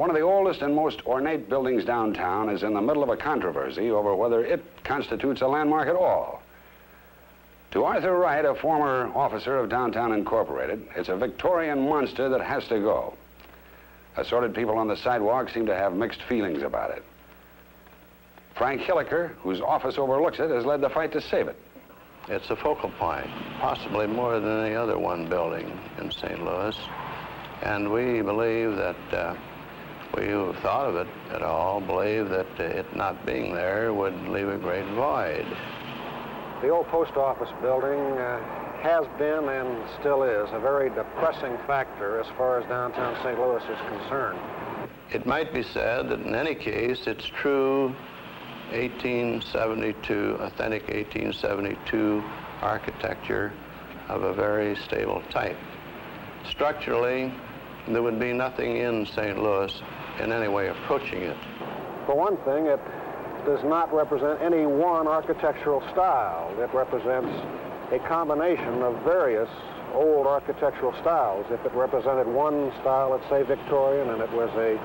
one of the oldest and most ornate buildings downtown is in the middle of a controversy over whether it constitutes a landmark at all. To Arthur Wright, a former officer of Downtown Incorporated, it's a Victorian monster that has to go. Assorted people on the sidewalk seem to have mixed feelings about it. Frank Hilliker, whose office overlooks it, has led the fight to save it. It's a focal point, possibly more than any other one building in St. Louis. And we believe that, we who have thought of it at all, believe that it not being there would leave a great void. The old post office building has been and still is a very depressing factor as far as downtown St. Louis is concerned. It might be said that in any case, it's true 1872, authentic 1872 architecture of a very stable type. Structurally, there would be nothing in St. Louis in any way approaching it. For one thing, it does not represent any one architectural style. It represents a combination of various old architectural styles. If it represented one style, let's say Victorian, and it was a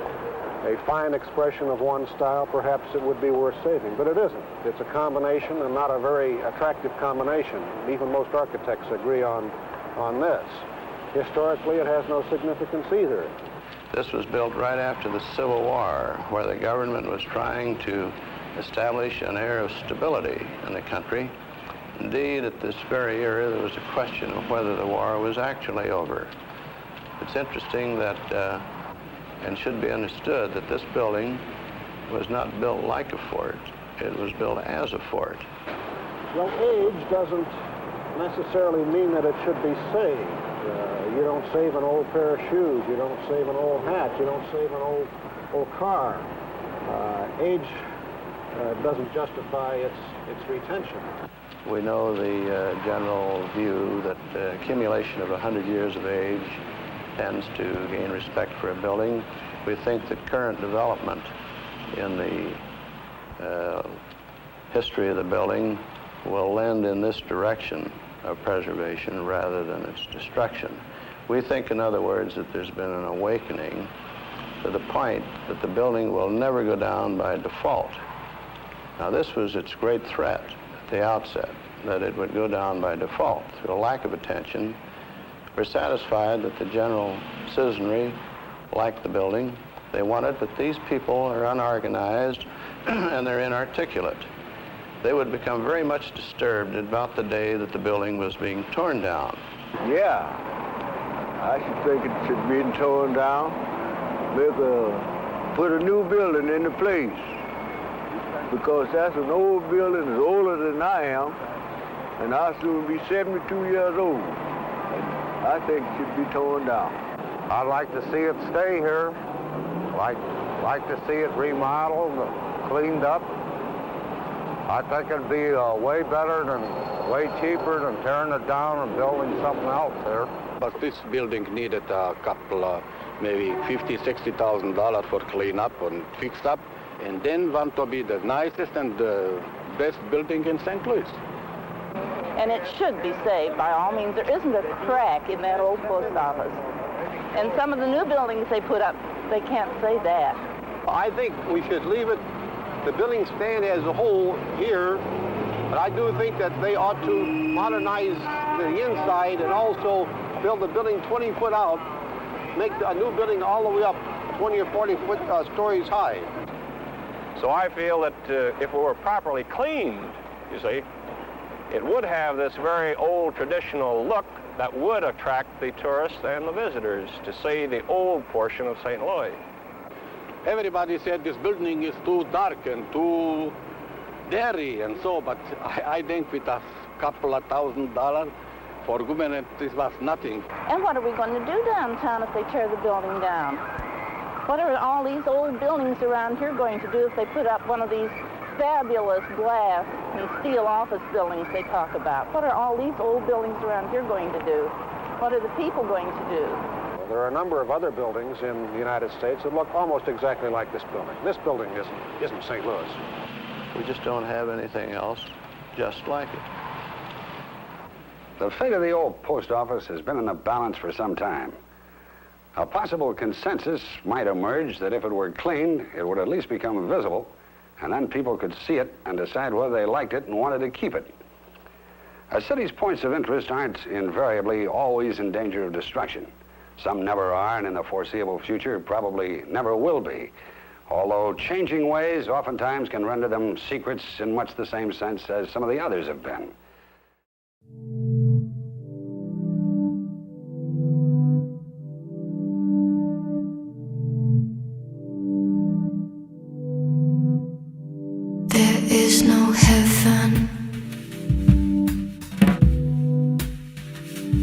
fine expression of one style, perhaps it would be worth saving, but it isn't. It's a combination and not a very attractive combination. Even most architects agree on this. Historically, it has no significance either. This was built right after the Civil War, where the government was trying to establish an air of stability in the country. Indeed, at this very era, there was a question of whether the war was actually over. It's interesting that, and should be understood, that this building was not built like a fort. It was built as a fort. Well, age doesn't necessarily mean that it should be saved. You don't save an old pair of shoes. You don't save an old hat. You don't save an old car. Age doesn't justify its retention. We know the general view that accumulation of 100 years of age tends to gain respect for a building. We think that current development in the history of the building will lend in this direction of preservation rather than its destruction. We think, in other words, that there's been an awakening to the point that the building will never go down by default. Now, this was its great threat at the outset, that it would go down by default through a lack of attention. We're satisfied that the general citizenry liked the building. They want it, but these people are unorganized and they're inarticulate. They would become very much disturbed about the day that the building was being torn down. Yeah, I should think it should be torn down. Put a new building in the place. Because that's an old building, it's older than I am, and I'll soon be 72 years old. And I think it should be torn down. I'd like to see it stay here. Like to see it remodeled, cleaned up. I think it'd be way better way cheaper than tearing it down and building something else there. But this building needed a couple, maybe $50,000, $60,000 for clean up and fix up, and then want to be the nicest and the best building in St. Louis. And it should be saved by all means. There isn't a crack in that old post office. And some of the new buildings they put up, they can't say that. I think we should leave it, the building stand as a whole here, but I do think that they ought to modernize the inside and also build the building 20 foot out, make a new building all the way up 20 or 40 foot stories high. So I feel that if it were properly cleaned, you see, it would have this very old traditional look that would attract the tourists and the visitors to see the old portion of St. Louis. Everybody said this building is too dark and too dirty and so, but I think with a couple of $1,000 for government, this was nothing. And what are we going to do downtown if they tear the building down? What are all these old buildings around here going to do if they put up one of these fabulous glass and steel office buildings they talk about? What are all these old buildings around here going to do? What are the people going to do? Well, there are a number of other buildings in the United States that look almost exactly like this building. This building isn't St. Louis. We just don't have anything else just like it. The fate of the old post office has been in the balance for some time. A possible consensus might emerge that if it were cleaned, it would at least become visible, and then people could see it and decide whether they liked it and wanted to keep it. A city's points of interest aren't invariably always in danger of destruction. Some never are, and in the foreseeable future probably never will be. Although changing ways oftentimes can render them secrets in much the same sense as some of the others have been. There is no heaven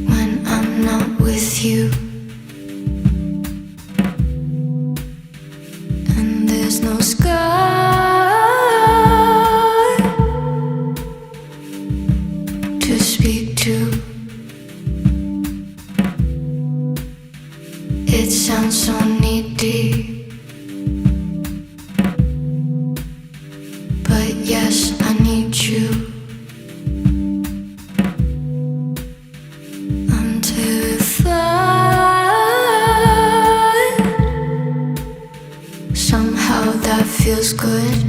when I'm not with you, and there's no sky to speak to. It sounds so needy. Yes, I need you I'm terrified. Somehow that feels good.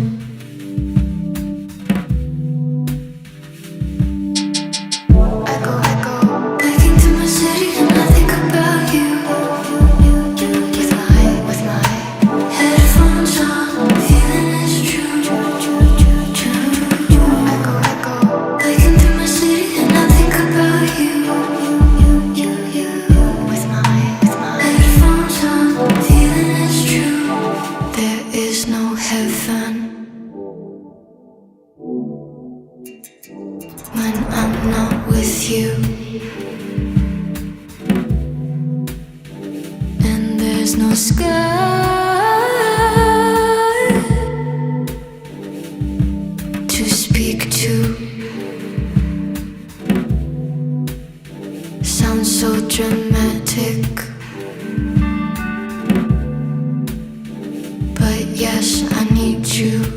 When I'm not with you, and there's no sky to speak to. Sounds so dramatic, but yes, I need you.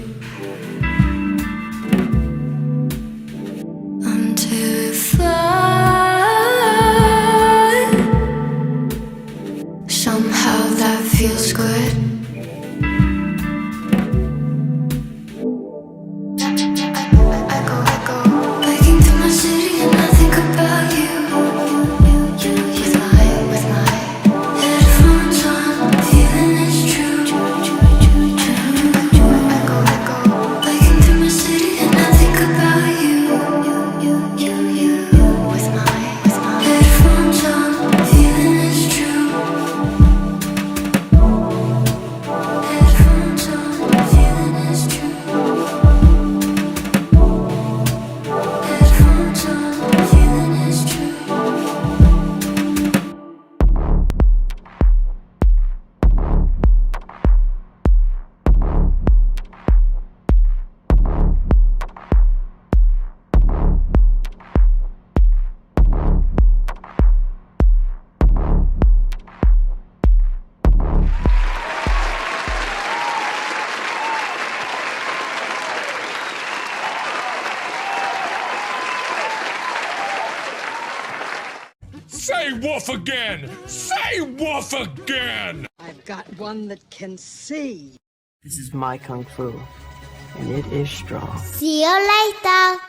Somehow that feels good. I go biking through my city and I think about you. With my headphones on, feeling it's true. I go biking through my city and I think about you. With my headphones on, feeling it's true. Headphones on, feeling it's true. Headphones on, feeling it's true. Say woof again! Say woof again! I've got one that can see. This is my kung fu, and it is strong. See you later.